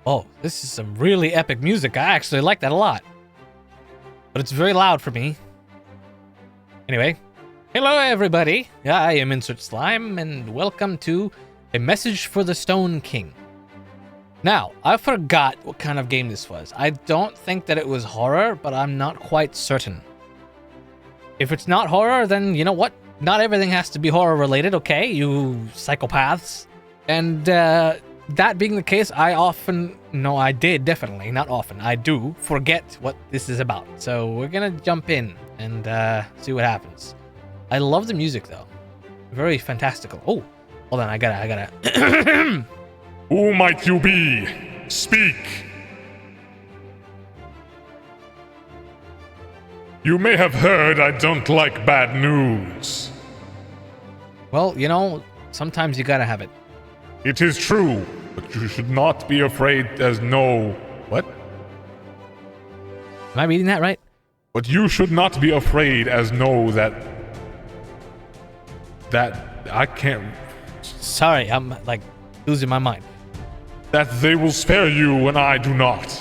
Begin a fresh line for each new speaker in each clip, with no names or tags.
Oh, this is some really epic music. I actually like that a lot. But it's very loud for me. Anyway. Hello, everybody. I am Insert Slime, and welcome to A Message for the Stone King. Now, I forgot what kind of game this was. I don't think that it was horror, but I'm not quite certain. If it's not horror, then you know what? Not everything has to be horror related, okay? You psychopaths. And that being the case, I do forget what this is about. So we're gonna jump in and see what happens. I love the music though. Very fantastical. Oh, hold on, I gotta.
Who might you be? Speak! You may have heard I don't like bad news.
Well, you know, sometimes you gotta have it.
It is true, but you should not be afraid as no... What?
Am I reading that right?
But you should not be afraid as know that I can't...
Sorry, I'm like losing my mind.
That they will spare you when I do not.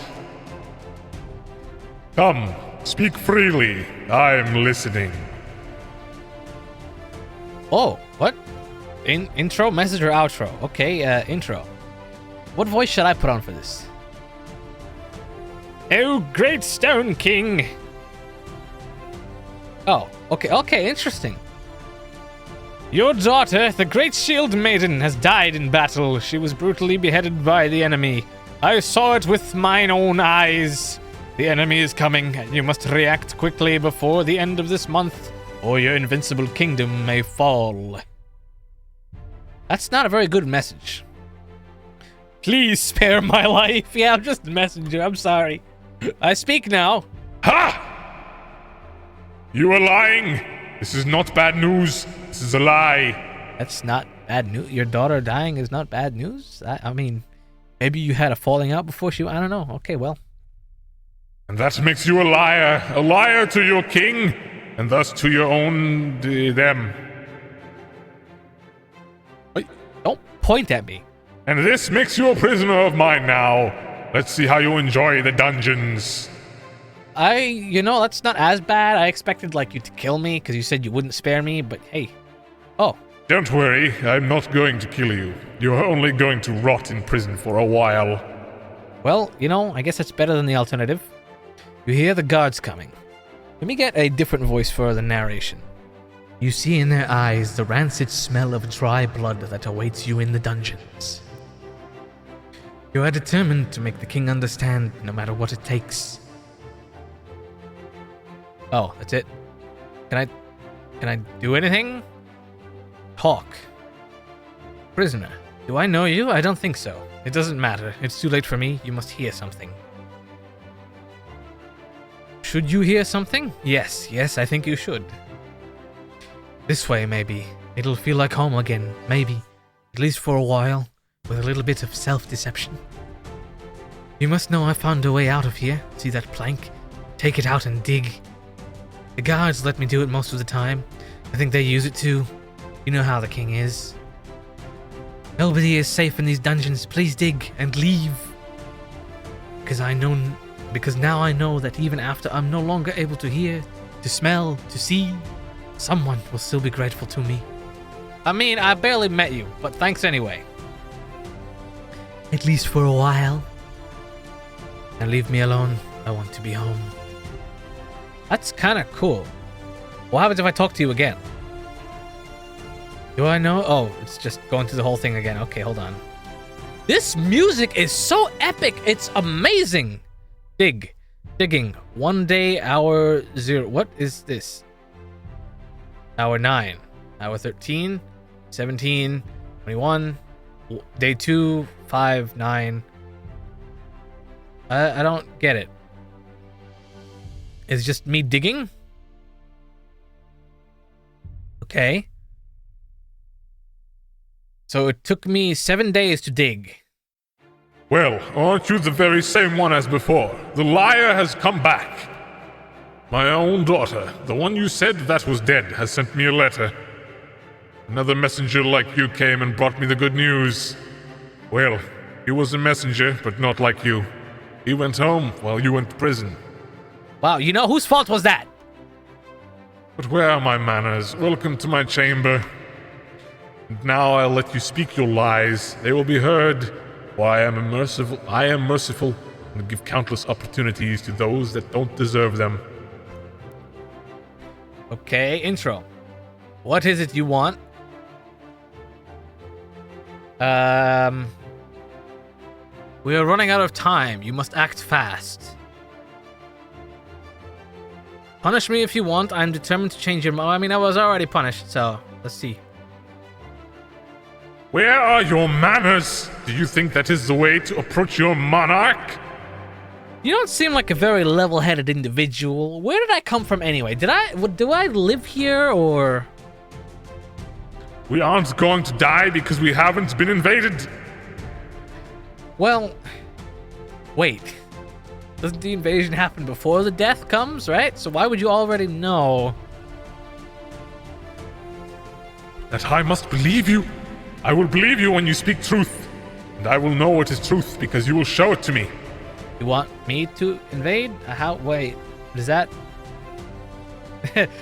Come, speak freely. I am listening.
Oh, what? Intro, message, or outro? Okay, intro. What voice should I put on for this? Oh, great Stone King! Oh, okay, interesting. Your daughter, the Great Shield Maiden, has died in battle. She was brutally beheaded by the enemy. I saw it with mine own eyes. The enemy is coming, and you must react quickly before the end of this month, or your invincible kingdom may fall. That's not a very good message. Please spare my life. Yeah, I'm just a messenger. I'm sorry. I speak now.
Ha! You are lying. This is not bad news. This is a lie.
That's not bad news. Your daughter dying is not bad news? I mean, maybe you had a falling out before she... I don't know. Okay, well.
And that makes you a liar to your king, and thus to your own... them.
Wait, don't point at me.
And this makes you a prisoner of mine now. Let's see how you enjoy the dungeons.
You know, that's not as bad. I expected, like, you to kill me, because you said you wouldn't spare me, but hey. Oh.
Don't worry, I'm not going to kill you. You're only going to rot in prison for a while.
Well, you know, I guess that's better than the alternative. You hear the guards coming. Let me get a different voice for the narration. You see in their eyes the rancid smell of dry blood that awaits you in the dungeons. You are determined to make the king understand no matter what it takes. Oh, that's it. Can I do anything? Talk. Prisoner, do I know you? I don't think so. It doesn't matter. It's too late for me. You must hear something. Should you hear something? Yes, I think you should. This way, maybe. It'll feel like home again, maybe. At least for a while, with a little bit of self-deception. You must know I found a way out of here. See that plank? Take it out and dig. The guards let me do it most of the time. I think they use it too. You know how the king is. Nobody is safe in these dungeons. Please dig and leave. Because now I know that even after I'm no longer able to hear, to smell, to see, someone will still be grateful to me. I mean, I barely met you, but thanks anyway. At least for a while. Now leave me alone. I want to be home. That's kind of cool. What happens if I talk to you again? Do I know? Oh, it's just going through the whole thing again. Okay, hold on. This music is so epic. It's amazing. Digging. 1 day, hour 0. What is this? Hour 9. Hour 13. 17. 21. Day 2. 5. 9. I don't get it. It's just me digging? Okay. So it took me 7 days to dig.
Well, aren't you the very same one as before? The liar has come back. My own daughter, the one you said that was dead, has sent me a letter. Another messenger like you came and brought me the good news. Well, He was a messenger, but not like you. He went home while you went to prison.
Wow, you know whose fault was that?
But where are my manners? Welcome to my chamber. And now I'll let you speak your lies. They will be heard, for I am merciful and give countless opportunities to those that don't deserve them.
Okay, intro. What is it you want? We are running out of time. You must act fast. Punish me if you want. I'm determined to change your mind. I mean, I was already punished, so let's see.
Where are your manners? Do you think that is the way to approach your monarch?
You don't seem like a very level-headed individual. Where did I come from anyway? Do I live here, or...?
We aren't going to die because we haven't been invaded.
Well, wait. Doesn't the invasion happen before the death comes, right? So why would you already know?
That I must believe you. I will believe you when you speak truth. And I will know it is truth because you will show it to me.
You want me to invade? How? Wait, what is that?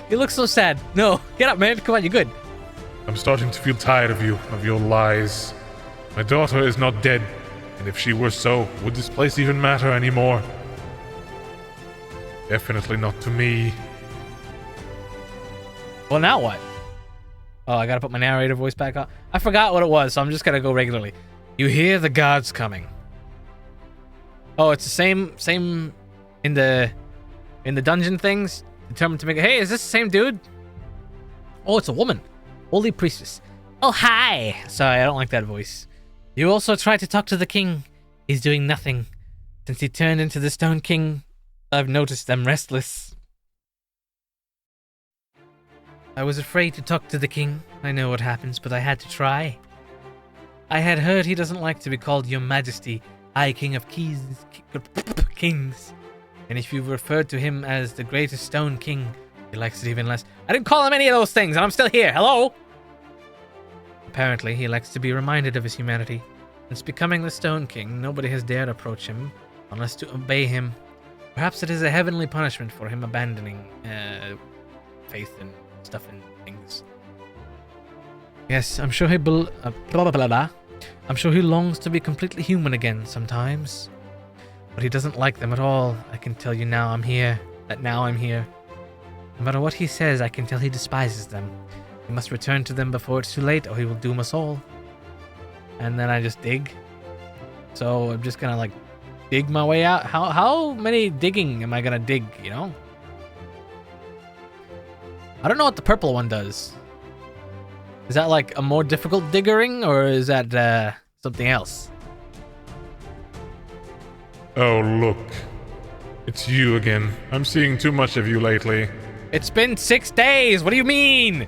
You look so sad. No, get up, man. Come on, you're good.
I'm starting to feel tired of you, of your lies. My daughter is not dead, and if she were so, would this place even matter anymore? Definitely not to me.
Well, now what? Oh, I gotta put my narrator voice back on. I forgot what it was, so I'm just gonna go regularly. You hear the gods coming. Oh, it's the same in the dungeon things. Determined to make it. Hey, is this the same dude? Oh, it's a woman. Holy priestess. Oh, hi. Sorry, I don't like that voice. You also tried to talk to the king. He's doing nothing. Since he turned into the Stone King, I've noticed them restless. I was afraid to talk to the king. I know what happens, but I had to try. I had heard he doesn't like to be called Your Majesty, I King of Kings. And if you've referred to him as the greatest Stone King, he likes it even less. I didn't call him any of those things, and I'm still here. Hello? Apparently, he likes to be reminded of his humanity. Since becoming the Stone King, nobody has dared approach him, unless to obey him. Perhaps it is a heavenly punishment for him abandoning faith and stuff and things. Yes, I'm sure I'm sure he longs to be completely human again sometimes. But he doesn't like them at all. I can tell you now I'm here. No matter what he says, I can tell he despises them. He must return to them before it's too late, or he will doom us all. And then I just dig. So I'm just gonna like dig my way out. How many digging am I gonna dig, you know? I don't know what the purple one does. Is that like a more difficult diggering, or is that something else?
Oh, look. It's you again. I'm seeing too much of you lately.
It's been 6 days. What do you mean?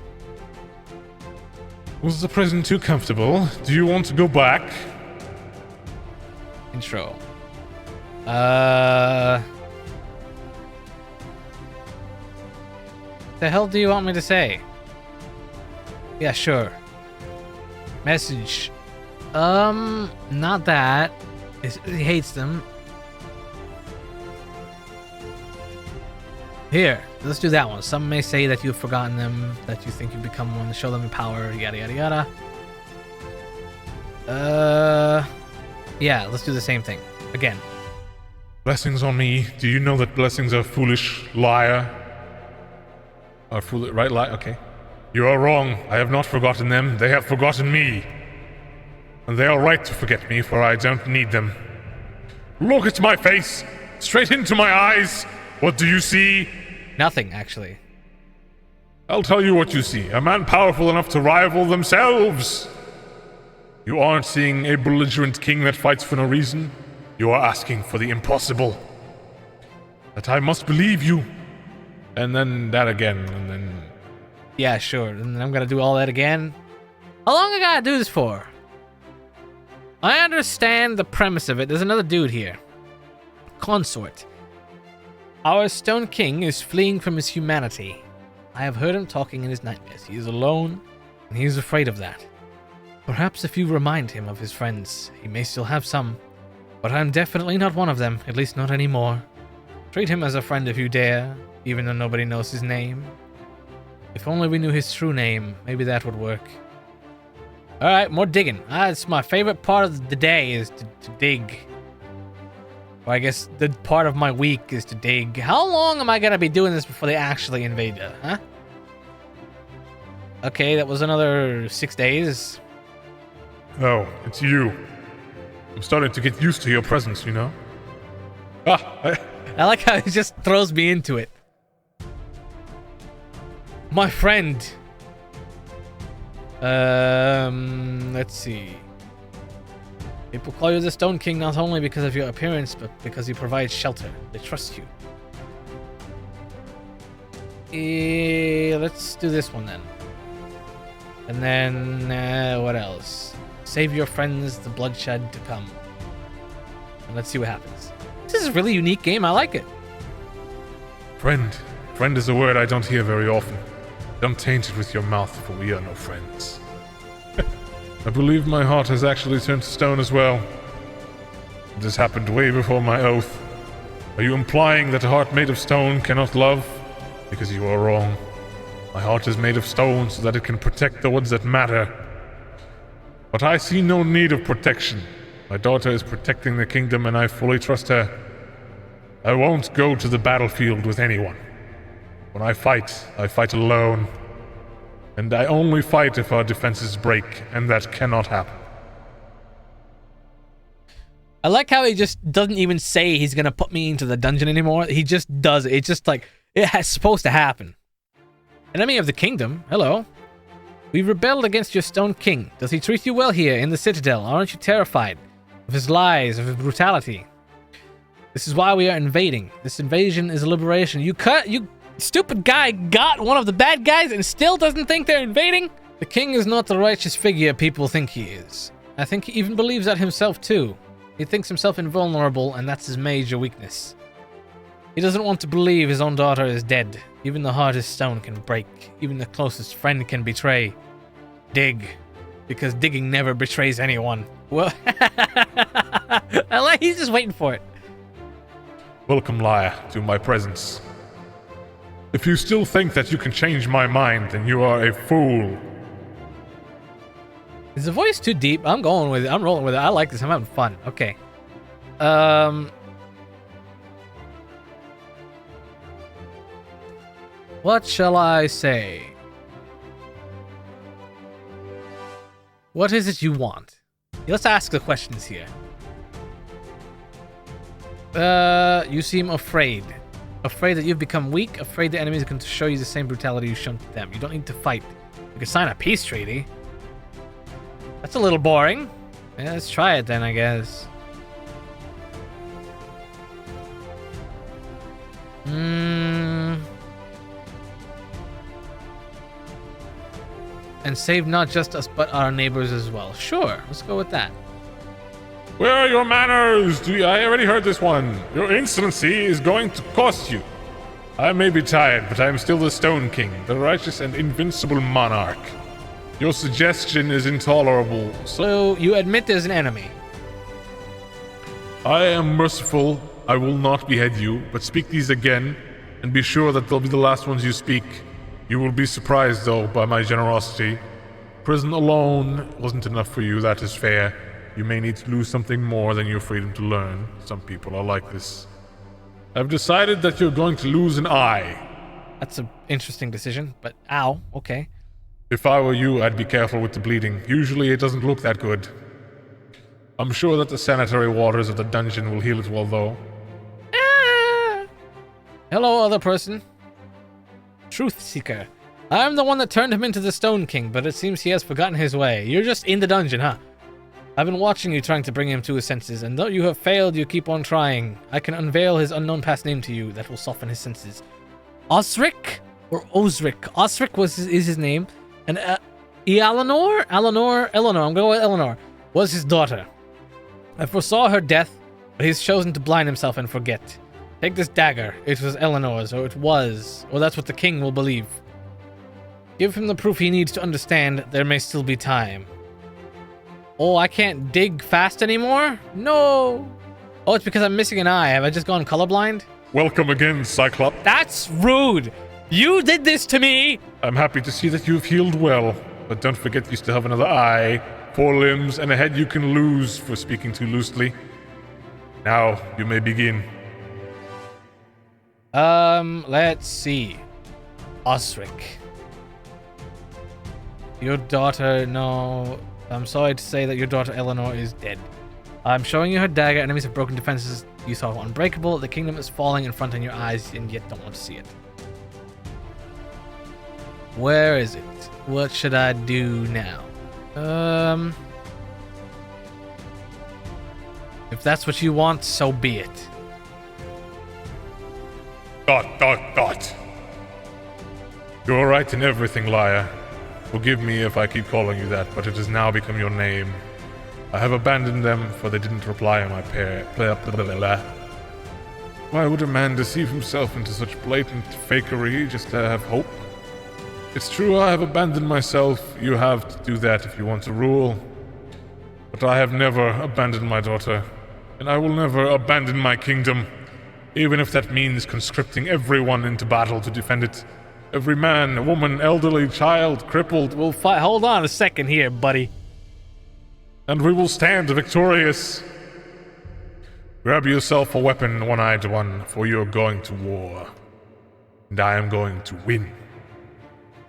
Was the prison too comfortable? Do you want to go back?
Intro. The hell do you want me to say? Yeah, sure. Message. Not that. He hates them. Here, let's do that one. Some may say that you've forgotten them, that you think you've become one, to show them your power, yada yada yada. Yeah, let's do the same thing. Again.
Blessings on me. Do you know that blessings are foolish, liar? Are foolish, right? Okay. You are wrong. I have not forgotten them. They have forgotten me. And they are right to forget me, for I don't need them. Look at my face! Straight into my eyes! What do you see?
Nothing, actually.
I'll tell you what you see. A man powerful enough to rival themselves! You aren't seeing a belligerent king that fights for no reason. You are asking for the impossible. That I must believe you. And then that again, and then...
Yeah, sure. And I'm gonna do all that again. How long I gotta do this for? I understand the premise of it. There's another dude here. Consort. Our Stone King is fleeing from his humanity. I have heard him talking in his nightmares. He is alone, and he is afraid of that. Perhaps if you remind him of his friends, he may still have some. But I'm definitely not one of them, at least not anymore. Treat him as a friend if you dare, even though nobody knows his name. If only we knew his true name, maybe that would work. Alright, more digging. It's my favorite part of the day is to dig. Or I guess the part of my week is to dig. How long am I gonna be doing this before they actually invade her, huh? Okay, that was another 6 days.
Oh, it's you. I'm starting to get used to your presence, you know?
I like how he just throws me into it. My friend. Let's see. People call you the Stone King not only because of your appearance, but because you provide shelter. They trust you. Let's do this one then. And then, what else? Save your friends the bloodshed to come. And let's see what happens. This is a really unique game. I like it.
Friend. Friend is a word I don't hear very often. Don't taint it with your mouth, for we are no friends. I believe my heart has actually turned to stone as well. This happened way before my oath. Are you implying that a heart made of stone cannot love? Because you are wrong. My heart is made of stone so that it can protect the ones that matter. But I see no need of protection. My daughter is protecting the kingdom and I fully trust her. I won't go to the battlefield with anyone. When I fight alone. And I only fight if our defenses break, and that cannot happen.
I like how he just doesn't even say he's gonna put me into the dungeon anymore. He just does it. It's just like, it's supposed to happen. Enemy of the kingdom, hello. We rebelled against your Stone King. Does he treat you well here in the Citadel? Aren't you terrified of his lies, of his brutality? This is why we are invading. This invasion is a liberation. You stupid guy got one of the bad guys and still doesn't think they're invading? The king is not the righteous figure people think he is. I think he even believes that himself too. He thinks himself invulnerable and that's his major weakness. He doesn't want to believe his own daughter is dead. Even the hardest stone can break. Even the closest friend can betray. Dig. Because digging never betrays anyone. Well, he's just waiting for it.
Welcome, liar, to my presence. If you still think that you can change my mind, then you are a fool.
Is the voice too deep? I'm going with it. I'm rolling with it. I like this. I'm having fun. Okay. What shall I say? What is it you want? Let's ask the questions here. You seem afraid. Afraid that you've become weak. Afraid the enemies are going to show you the same brutality you've shown to them. You don't need to fight. You can sign a peace treaty. That's a little boring. Yeah, let's try it then, I guess. And save not just us, but our neighbors as well. Sure, let's go with that.
Where are your manners? I already heard this one. Your insolency is going to cost you. I may be tired, but I am still the Stone King, the righteous and invincible monarch. Your suggestion is intolerable.
So you admit there's an enemy?
I am merciful. I will not behead you, but speak these again, and be sure that they'll be the last ones you speak. You will be surprised, though, by my generosity. Prison alone wasn't enough for you, that is fair. You may need to lose something more than your freedom to learn. Some people are like this. I've decided that you're going to lose an eye.
That's an interesting decision, but ow, okay.
If I were you, I'd be careful with the bleeding. Usually it doesn't look that good. I'm sure that the sanitary waters of the dungeon will heal it well, though.
Hello, other person. Truth Seeker. I'm the one that turned him into the Stone King, but it seems he has forgotten his way. You're just in the dungeon, huh? I've been watching you trying to bring him to his senses, and though you have failed, you keep on trying. I can unveil his unknown past name to you that will soften his senses. Osric? Or Osric? Osric is his name. And Eleanor, I'm going with Eleanor, was his daughter. I foresaw her death, but he's chosen to blind himself and forget. Take this dagger. It was Eleanor's, or it was. Or that's what the king will believe. Give him the proof he needs to understand there may still be time. Oh, I can't dig fast anymore? No. Oh, it's because I'm missing an eye. Have I just gone colorblind?
Welcome again, Cyclops.
That's rude. You did this to me.
I'm happy to see that you've healed well, but don't forget you still have another eye, 4 limbs, and a head you can lose for speaking too loosely. Now, you may begin.
Let's see. Osric. Your daughter, no. I'm sorry to say that your daughter Eleanor is dead. I'm showing you her dagger. Enemies have broken defenses. You saw unbreakable. The kingdom is falling in front of your eyes, and yet don't want to see it. Where is it? What should I do now? If that's what you want, so be it. ...
You're right in everything, liar. Forgive me if I keep calling you that, but it has now become your name. I have abandoned them, for they didn't reply on my prayer. Why would a man deceive himself into such blatant fakery just to have hope? It's true I have abandoned myself. You have to do that if you want to rule. But I have never abandoned my daughter, and I will never abandon my kingdom, even if that means conscripting everyone into battle to defend it. Every man, woman, elderly, child, crippled.
We'll fight. Hold on a second here, buddy.
And we will stand victorious. Grab yourself a weapon, one-eyed one, for you're going to war. And I am going to win.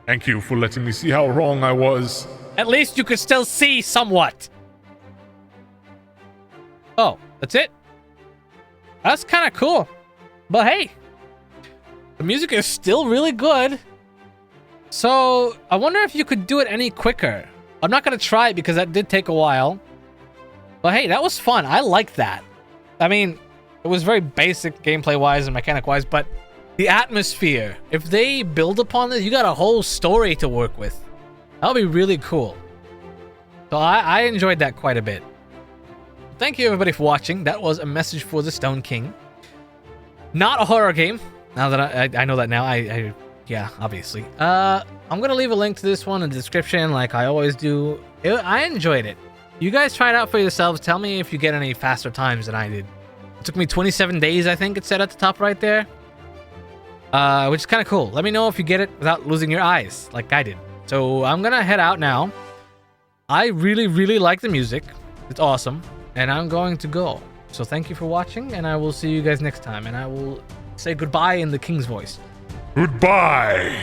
Thank you for letting me see how wrong I was.
At least you could still see somewhat. Oh, that's it? That's kind of cool. But hey, the music is still really good. So I wonder if you could do it any quicker. I'm not going to try it because that did take a while. But hey, that was fun. I like that. I mean, it was very basic gameplay-wise and mechanic-wise, but the atmosphere, if they build upon this, you got a whole story to work with. That'll be really cool. So I enjoyed that quite a bit. Thank you everybody for watching. That was A Message for the Stone King. Not a horror game. Now that I know that now, yeah, obviously. I'm gonna leave a link to this one in the description like I always do. I enjoyed it. You guys try it out for yourselves. Tell me if you get any faster times than I did. It took me 27 days, I think it said at the top right there. Which is kind of cool. Let me know if you get it without losing your eyes, like I did. So I'm gonna head out now. I really, really like the music. It's awesome. And I'm going to go. So thank you for watching, and I will see you guys next time. And I will say goodbye in the king's voice.
Goodbye.